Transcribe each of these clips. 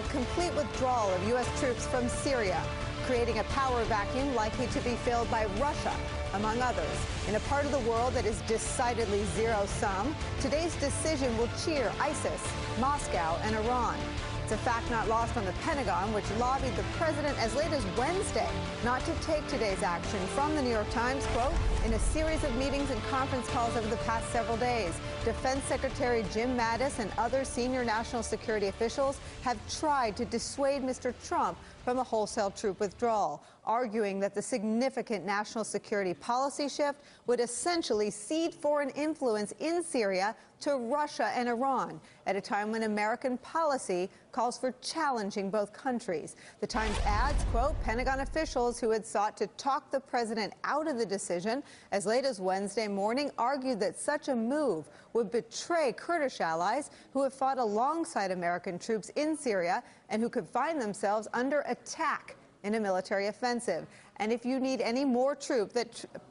complete withdrawal of U.S. troops from Syria, creating a power vacuum likely to be filled by Russia, among others. In a part of the world that is decidedly zero-sum, today's decision will cheer ISIS, Moscow, and Iran. It's a fact not lost on the Pentagon, which lobbied the president as late as Wednesday not to take today's action. From the New York Times, quote, in a series of meetings and conference calls over the past several days, Defense Secretary Jim Mattis and other senior national security officials have tried to dissuade Mr. Trump from a wholesale troop withdrawal, arguing that the significant national security policy shift would essentially cede foreign influence in Syria to Russia and Iran at a time when American policy calls for challenging both countries. The Times adds, quote, Pentagon officials who had sought to talk the president out of the decision as late as Wednesday morning argued that such a move would betray Kurdish allies who have fought alongside American troops in Syria and who could find themselves under attack in a military offensive. And if you need any more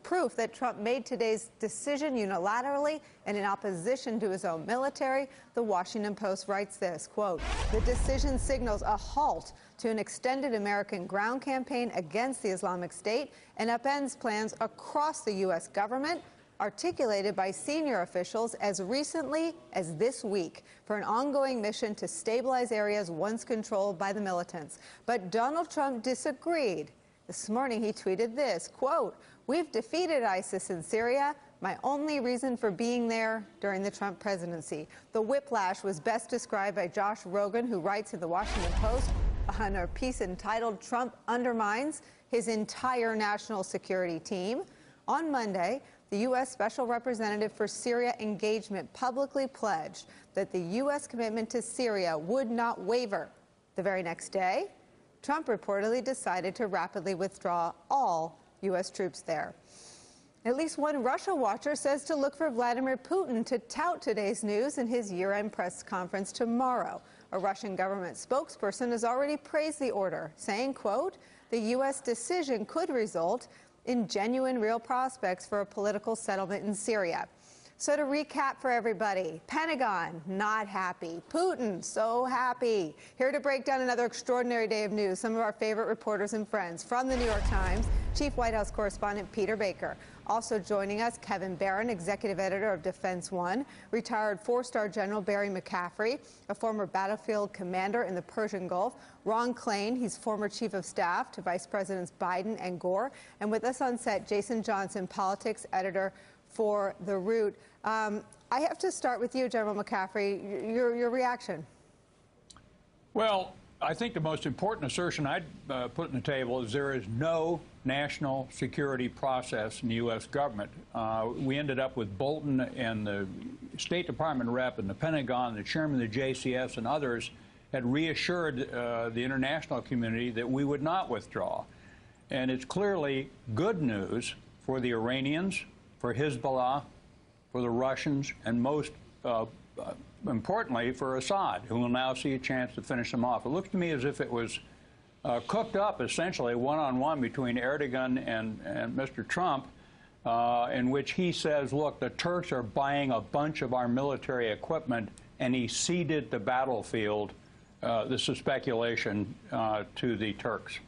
proof that Trump made today's decision unilaterally and in opposition to his own military, the Washington Post writes this, quote, the decision signals a halt to an extended American ground campaign against the Islamic State and upends plans across the U.S. government articulated by senior officials as recently as this week for an ongoing mission to stabilize areas once controlled by the militants. But Donald Trump disagreed. This morning he tweeted this, quote, we've defeated ISIS in Syria. My only reason for being there during the Trump presidency. The whiplash was best described by Josh Rogan, who writes in the Washington Post on a piece entitled Trump Undermines His Entire National Security Team. On Monday, the U.S. Special Representative for Syria engagement publicly pledged that the U.S. commitment to Syria would not waver. The very next day, Trump reportedly decided to rapidly withdraw all U.S. troops there. At least one Russia watcher says to look for Vladimir Putin to tout today's news in his year-end press conference tomorrow. A Russian government spokesperson has already praised the order, saying, quote, the U.S. decision could result in genuine real prospects for a political settlement in Syria. So to recap for everybody, Pentagon, not happy. Putin, so happy. Here to break down another extraordinary day of news, some of our favorite reporters and friends. From the New York Times, Chief White House Correspondent Peter Baker. Also joining us, Kevin Barron, Executive Editor of Defense One, retired four-star General Barry McCaffrey, a former battlefield commander in the Persian Gulf. Ron Klain, he's former Chief of Staff to Vice Presidents Biden and Gore. And with us on set, Jason Johnson, Politics Editor for The Root. I have to start with you, General McCaffrey, your reaction. Well, I think the most important assertion I'd put on the table is there is no national security process in the U.S. government. We ended up with Bolton and the State Department rep and the Pentagon, the chairman of the JCS and others had reassured the international community that we would not withdraw. And it's clearly good news for the Iranians, for Hezbollah, for the Russians, and most importantly for Assad, who will now see a chance to finish them off. It looks to me as if it was cooked up essentially one-on-one between Erdogan and Mr. Trump, in which he says, look, the Turks are buying a bunch of our military equipment, and he ceded the battlefield, this is speculation, to the Turks.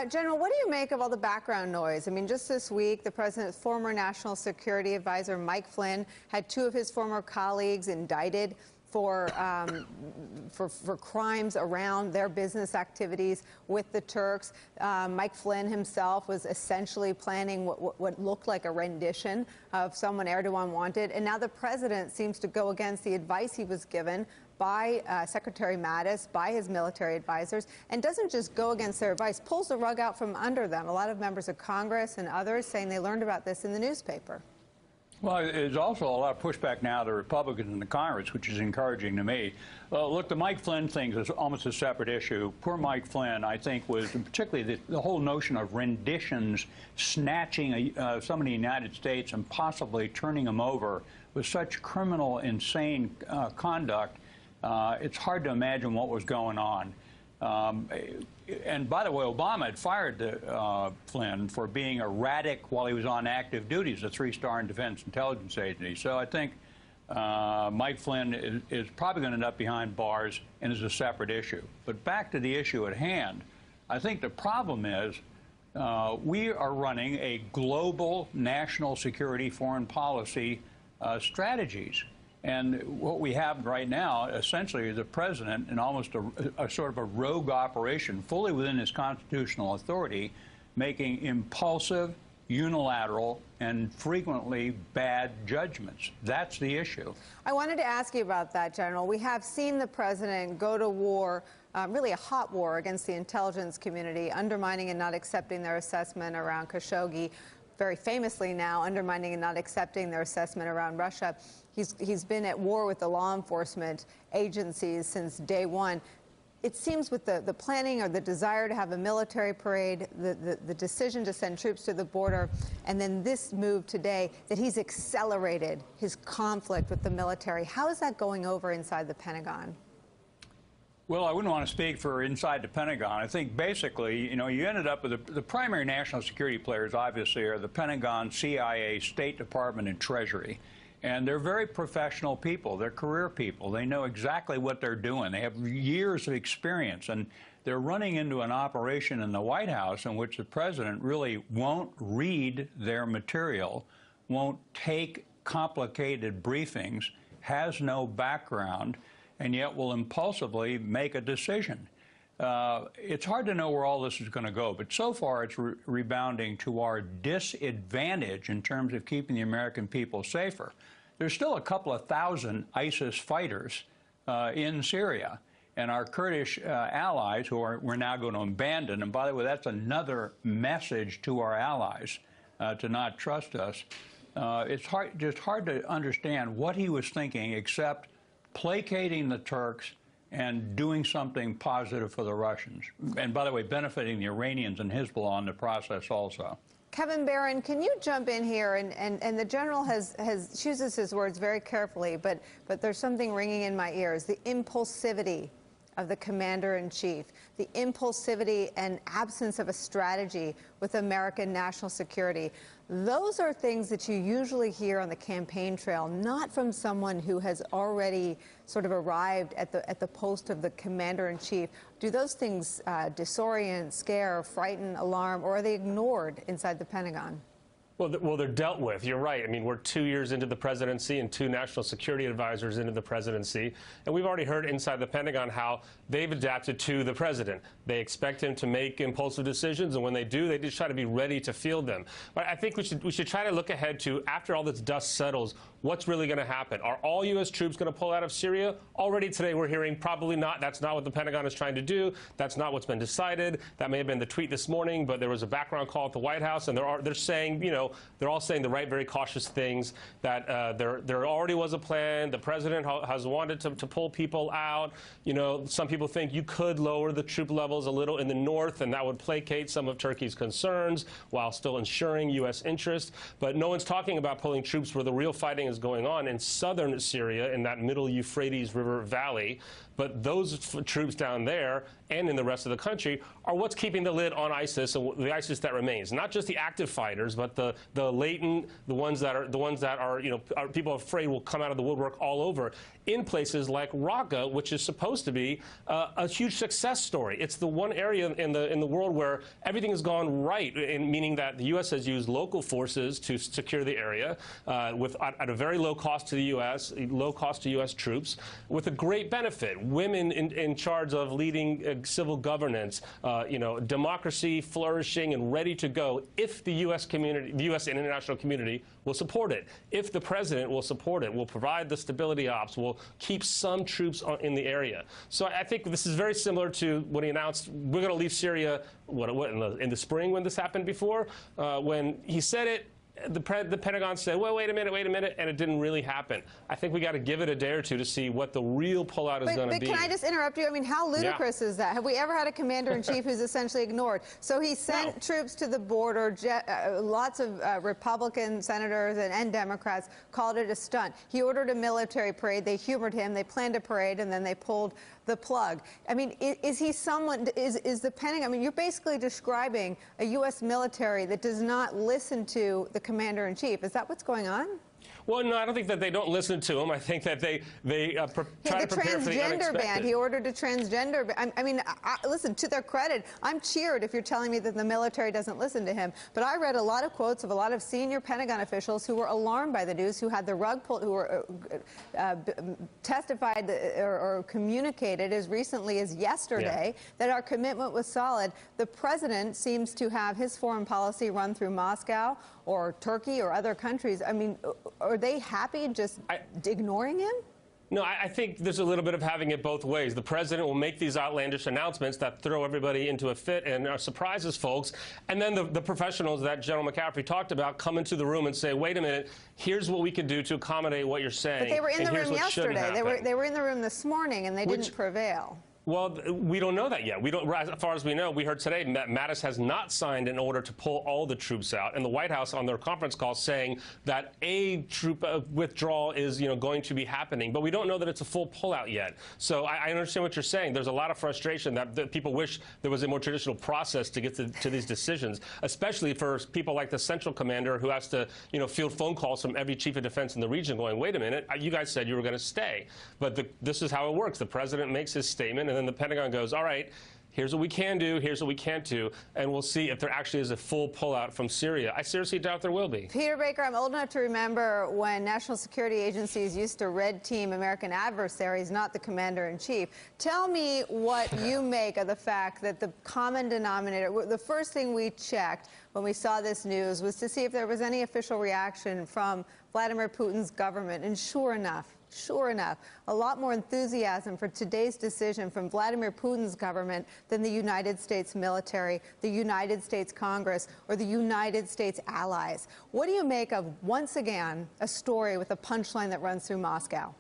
General, what do you make of all the background noise? I mean, just this week, the president's former national security advisor, Mike Flynn, had two of his former colleagues indicted for crimes around their business activities with the Turks. Mike Flynn himself was essentially planning what looked like a rendition of someone Erdogan wanted. And now the president seems to go against the advice he was given by Secretary Mattis, by his military advisors, and doesn't just go against their advice, pulls the rug out from under them. A lot of members of Congress and others saying they learned about this in the newspaper. Well, there's also a lot of pushback now to Republicans in the Congress, which is encouraging to me. Look, the Mike Flynn thing is almost a separate issue. Poor Mike Flynn, I think, was particularly the whole notion of renditions, snatching somebody in the United States and possibly turning him over with such criminal, insane conduct. It's hard to imagine what was going on. And by the way, Obama had fired Flynn for being erratic while he was on active duty as a three-star in Defense Intelligence Agency. So I think Mike Flynn is probably going to end up behind bars and is a separate issue. But back to the issue at hand, I think the problem is we are running a global national security foreign policy strategies. And what we have right now, essentially, is a president in almost a sort of a rogue operation, fully within his constitutional authority, making impulsive, unilateral, and frequently bad judgments. That's the issue. I wanted to ask you about that, General. We have seen the president go to war, really a hot war against the intelligence community, undermining and not accepting their assessment around Khashoggi, very famously now undermining and not accepting their assessment around Russia. He's been at war with the law enforcement agencies since day one. It seems with the planning or the desire to have a military parade, the decision to send troops to the border, and then this move today, that he's accelerated his conflict with the military. How is that going over inside the Pentagon? Well, I wouldn't want to speak for inside the Pentagon. I think basically, you know, you ended up with the primary national security players, obviously, are the Pentagon, CIA, State Department, and Treasury. And they're very professional people. They're career people. They know exactly what they're doing. They have years of experience. And they're running into an operation in the White House in which the president really won't read their material, won't take complicated briefings, has no background, and yet will impulsively make a decision. It's hard to know where all this is going to go, but so far it's rebounding to our disadvantage in terms of keeping the American people safer. There's still a couple of thousand ISIS fighters in Syria, and our Kurdish allies, who we're now going to abandon, and by the way, that's another message to our allies to not trust us. It's just hard to understand what he was thinking, except placating the Turks and doing something positive for the Russians. And by the way, benefiting the Iranians and Hezbollah in the process also. Kevin Barron, can you jump in here? And the general chooses his words very carefully, but there's something ringing in my ears. The impulsivity of the commander-in-chief, the impulsivity and absence of a strategy with American national security. Those are things that you usually hear on the campaign trail, not from someone who has already sort of arrived at the post of the commander-in-chief. Do those things disorient, scare, frighten, alarm, or are they ignored inside the Pentagon? Well, they're dealt with. You're right. I mean, we're 2 years into the presidency and 2 national security advisors into the presidency. And we've already heard inside the Pentagon how they've adapted to the president. They expect him to make impulsive decisions, and when they do, they just try to be ready to field them. But I think we should try to look ahead to, after all this dust settles, what's really going to happen. Are all U.S. troops going to pull out of Syria? Already today we're hearing probably not. That's not what the Pentagon is trying to do. That's not what's been decided. That may have been the tweet this morning, but there was a background call at the White House, and they're saying, you know, they're all saying the right, very cautious things, that there already was a plan. The president has wanted to pull people out. You know, some people think you could lower the troop levels a little in the north, and that would placate some of Turkey's concerns while still ensuring U.S. interest. But no one's talking about pulling troops where the real fighting is going on in southern Syria, in that middle Euphrates River Valley. But those troops down there and in the rest of the country are what's keeping the lid on ISIS and the ISIS that remains. Not just the active fighters, but the latent, the ones that are you know, people are afraid will come out of the woodwork all over in places like Raqqa, which is supposed to be a huge success story. It's the one area in the world where everything has gone right, meaning that the U.S. has used local forces to secure the area at a very low cost to the U.S., low cost to U.S. troops, with a great benefit. Women in charge of leading civil governance, you know, democracy flourishing and ready to go if the U.S. community, the U.S. and international community will support it. If the president will support it, will provide the stability ops, will keep some troops in the area. So I think this is very similar to when he announced we're going to leave Syria in the spring when this happened before. When he said it, the Pentagon said, well, wait a minute, and it didn't really happen. I think we got to give it a day or two to see what the real pullout is going to be. But can I just interrupt you? I mean, how ludicrous is that? Have we ever had a commander-in-chief who's essentially ignored? So he sent troops to the border. Lots of Republican senators and Democrats called it a stunt. He ordered a military parade. They humored him. They planned a parade, and then they pulled the plug. I mean, is he someone, is the Pentagon, I mean, you're basically describing a U.S. military that does not listen to the commander-in-chief. Is that what's going on? Well, no, I don't think that they don't listen to him. I think that they try to prepare for the unexpected. The transgender ban. He ordered a transgender ban. I mean, listen, to their credit, I'm cheered if you're telling me that the military doesn't listen to him. But I read a lot of quotes of a lot of senior Pentagon officials who were alarmed by the news, who had the rug pulled, who were testified or communicated as recently as yesterday that our commitment was solid. The president seems to have his foreign policy run through Moscow or Turkey or other countries. I mean, are they happy just ignoring him? No, I think there's a little bit of having it both ways. The president will make these outlandish announcements that throw everybody into a fit and surprises folks. And then the professionals that General McCaffrey talked about come into the room and say, wait a minute, here's what we can do to accommodate what you're saying. But they were in the room yesterday. They were in the room this morning, and they didn't prevail. Well, we don't know that yet. We don't, as far as we know, we heard today Mattis has not signed an order to pull all the troops out, and the White House on their conference call saying that a troop withdrawal is, going to be happening, but we don't know that it's a full pullout yet. So I understand what you're saying. There's a lot of frustration that people wish there was a more traditional process to get to these decisions, especially for people like the Central Commander who has to, field phone calls from every chief of defense in the region going, wait a minute, you guys said you were going to stay. But this is how it works. The president makes his statement, and then the Pentagon goes, all right, here's what we can do, here's what we can't do, and we'll see if there actually is a full pullout from Syria. I seriously doubt there will be. Peter Baker, I'm old enough to remember when national security agencies used to red team American adversaries, not the commander-in-chief. Tell me what you make of the fact that the common denominator, the first thing we checked when we saw this news was to see if there was any official reaction from Vladimir Putin's government, and sure enough, a lot more enthusiasm for today's decision from Vladimir Putin's government than the United States military, the United States Congress, or the United States allies. What do you make of, once again, a story with a punchline that runs through Moscow?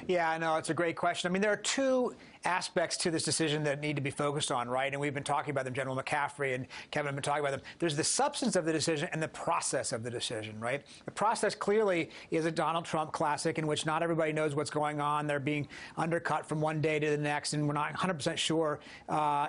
Yeah, I know. It's a great question. I mean, there are two aspects to this decision that need to be focused on, right? And we've been talking about them. General McCaffrey and Kevin have been talking about them. There's the substance of the decision and the process of the decision, right? The process clearly is a Donald Trump classic in which not everybody knows what's going on. They're being undercut from one day to the next, and we're not 100% sure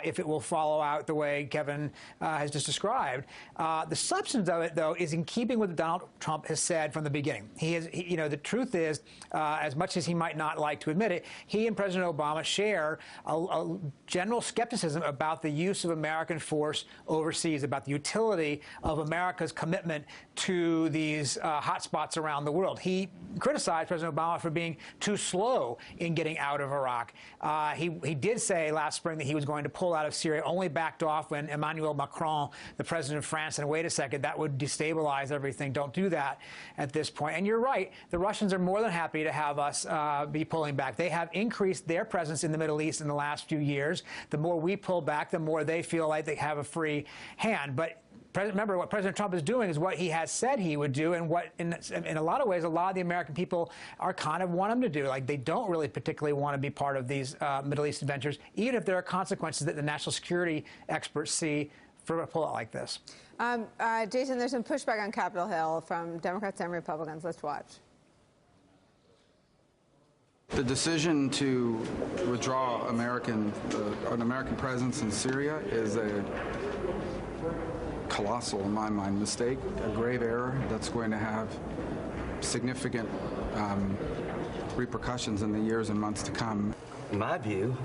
if it will follow out the way Kevin has just described. The substance of it, though, is in keeping with what Donald Trump has said from the beginning. The truth is, as much as he might not like to admit it, he and President Obama share a general skepticism about the use of American force overseas, about the utility of America's commitment to these hotspots around the world. He criticized President Obama for being too slow in getting out of Iraq. He did say last spring that he was going to pull out of Syria, only backed off when Emmanuel Macron, the president of France, said, wait a second, that would destabilize everything. Don't do that at this point. And you're right. The Russians are more than happy to have us be pulling back. They have increased their presence in the Middle East in the last few years. The more we pull back, the more they feel like they have a free hand. But remember, what President Trump is doing is what he has said he would do, and what, in a lot of ways, a lot of the American people are kind of want him to do. Like, they don't really particularly want to be part of these Middle East adventures, even if there are consequences that the national security experts see for a pullout like this. Jason, there's some pushback on Capitol Hill from Democrats and Republicans. Let's watch. The decision to withdraw an American presence in Syria is a colossal, in my mind, mistake, a grave error that's going to have significant repercussions in the years and months to come. In my view,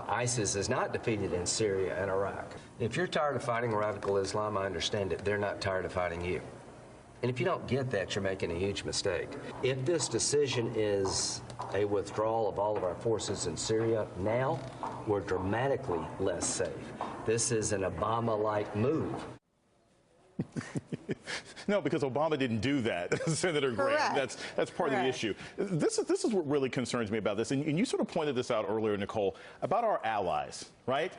ISIS is not defeated in Syria and Iraq. If you're tired of fighting radical Islam, I understand it. They're not tired of fighting you. And if you don't get that, you're making a huge mistake. If this decision is a withdrawal of all of our forces in Syria, now we're dramatically less safe. This is an Obama-like move. No, because Obama didn't do that, Senator Graham. That's part of the issue. This is what really concerns me about this, and you sort of pointed this out earlier, Nicolle, about our allies, right?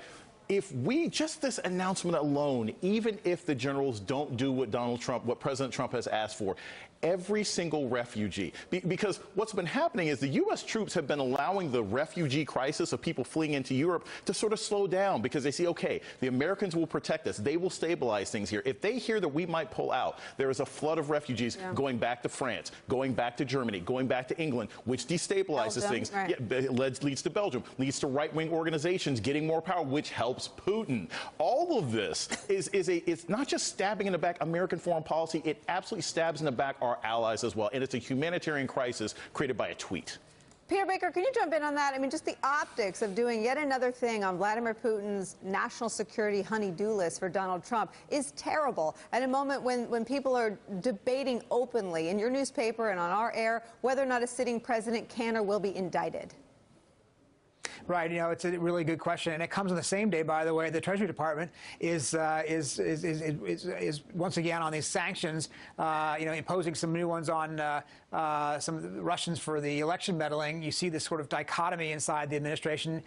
If we, just this announcement alone, even if the generals don't do what President Trump has asked for, every single refugee, because what's been happening is the U.S. troops have been allowing the refugee crisis of people fleeing into Europe to sort of slow down, because they see, okay, the Americans will protect us. They will stabilize things here. If they hear that we might pull out, there is a flood of refugees going back to France, going back to Germany, going back to England, which destabilizes things. Right. Yeah, leads to Belgium, leads to right-wing organizations getting more power, which helps helps Putin. All of this it's not just stabbing in the back American foreign policy, it absolutely stabs in the back our allies as well. And it's a humanitarian crisis created by a tweet. Peter Baker, can you jump in on that? I mean, just the optics of doing yet another thing on Vladimir Putin's national security honey-do list for Donald Trump is terrible at a moment when people are debating openly in your newspaper and on our air whether or not a sitting president can or will be indicted. Right, you know, it's a really good question, and it comes on the same day, by the way. The Treasury Department is once again on these sanctions, you know, imposing some new ones on some of the Russians for the election meddling. You see this sort of dichotomy inside the administration,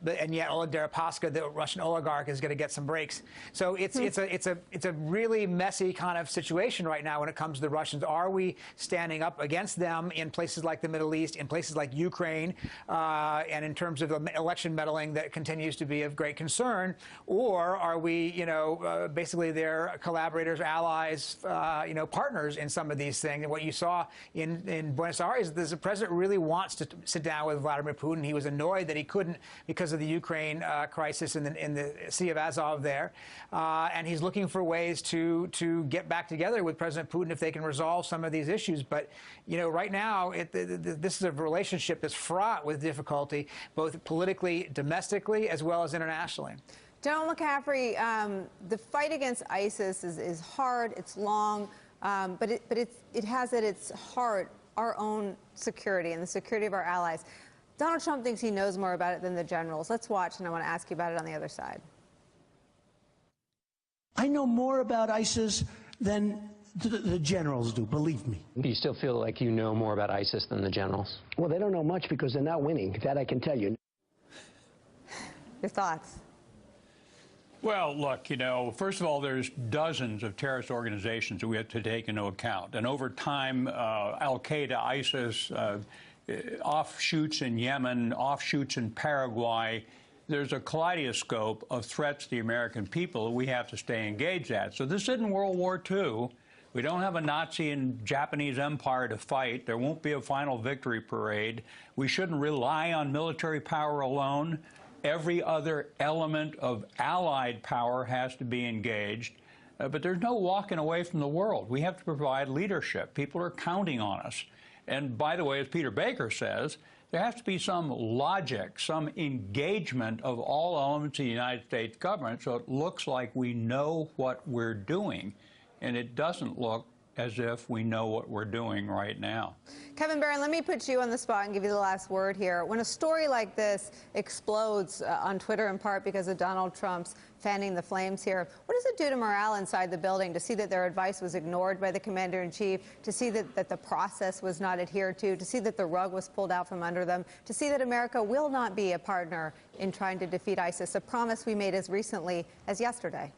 and yet Oleg Deripaska, the Russian oligarch, is going to get some breaks. So it's a really messy kind of situation right now when it comes to the Russians. Are we standing up against them in places like the Middle East, in places like Ukraine, and in terms of the election meddling that continues to be of great concern, or are we, you know, basically their collaborators, allies, you know, partners in some of these things? And what you saw in Buenos Aires is the president really wants to sit down with Vladimir Putin. He was annoyed that he couldn't because of the Ukraine crisis in the Sea of Azov there, and he's looking for ways to get back together with President Putin if they can resolve some of these issues. But you know, right now, this is a relationship that's fraught with difficulty, both politically, domestically, as well as internationally. General McCaffrey, the fight against ISIS is hard, it's long, but it has at its heart our own security and the security of our allies. Donald Trump thinks he knows more about it than the generals. Let's watch, and I want to ask you about it on the other side. I know more about ISIS than the generals do, believe me. Do you still feel like you know more about ISIS than the generals? Well, they don't know much because they're not winning. That I can tell you. Your thoughts? Well, look, you know, first of all, there's dozens of terrorist organizations that we have to take into account. And over time, Al-Qaeda, ISIS, offshoots in Yemen, offshoots in Paraguay, there's a kaleidoscope of threats to the American people that we have to stay engaged at. So this isn't World War II. We don't have a Nazi and Japanese empire to fight. There won't be a final victory parade. We shouldn't rely on military power alone. Every other element of allied power has to be engaged. But there's no walking away from the world. We have to provide leadership. People are counting on us. And by the way, as Peter Baker says, there has to be some logic, some engagement of all elements of the United States government so it looks like we know what we're doing. And it doesn't look as if we know what we're doing right now. Kevin Barron, let me put you on the spot and give you the last word here. When a story like this explodes on Twitter, in part because of Donald Trump's fanning the flames here, what does it do to morale inside the building to see that their advice was ignored by the commander-in-chief, to see that the process was not adhered to see that the rug was pulled out from under them, to see that America will not be a partner in trying to defeat ISIS, a promise we made as recently as yesterday?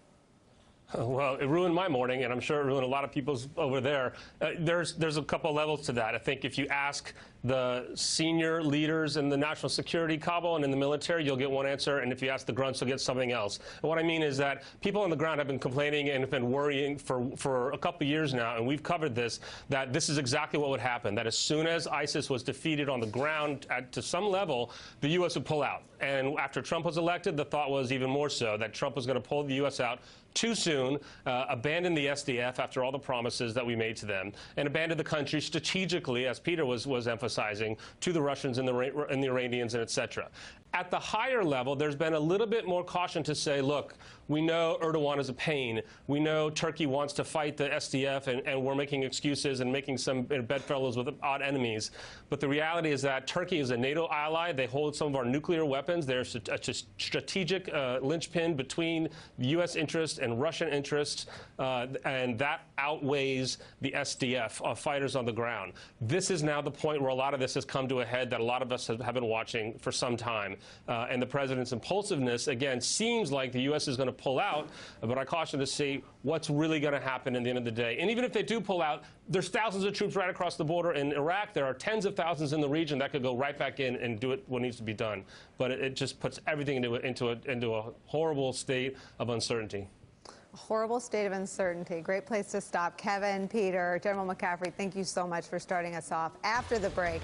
Well, it ruined my morning, and I'm sure it ruined a lot of people's over there. There's a couple of levels to that. I think if you ask the senior leaders in the national security cabal and in the military, you'll get one answer, and if you ask the grunts, you'll get something else. And what I mean is that people on the ground have been complaining and have been worrying for a couple of years now, and we've covered this, that this is exactly what would happen, that as soon as ISIS was defeated on the ground to some level, the U.S. would pull out. And after Trump was elected, the thought was even more so, that Trump was going to pull the U.S. out too soon, abandon the SDF after all the promises that we made to them, and abandon the country strategically, as Peter was emphasizing, to the Russians and the Iranians and et cetera. At the higher level, there's been a little bit more caution to say, look, we know Erdogan is a pain. We know Turkey wants to fight the SDF, and we're making excuses and making some bedfellows with odd enemies. But the reality is that Turkey is a NATO ally. They hold some of our nuclear weapons. They're a strategic linchpin between U.S. interest and Russian interests, and that outweighs the SDF, fighters on the ground. This is now the point where a lot of this has come to a head that a lot of us have been watching for some time. And the president's impulsiveness, again, seems like the U.S. is going to pull out, but I caution to see what's really going to happen in the end of the day. And even if they do pull out, there's thousands of troops right across the border in Iraq. There are tens of thousands in the region that could go right back in and do what needs to be done. But it just puts everything into a horrible state of uncertainty. A horrible state of uncertainty. Great place to stop. Kevin, Peter, General McCaffrey, thank you so much for starting us off. After the break,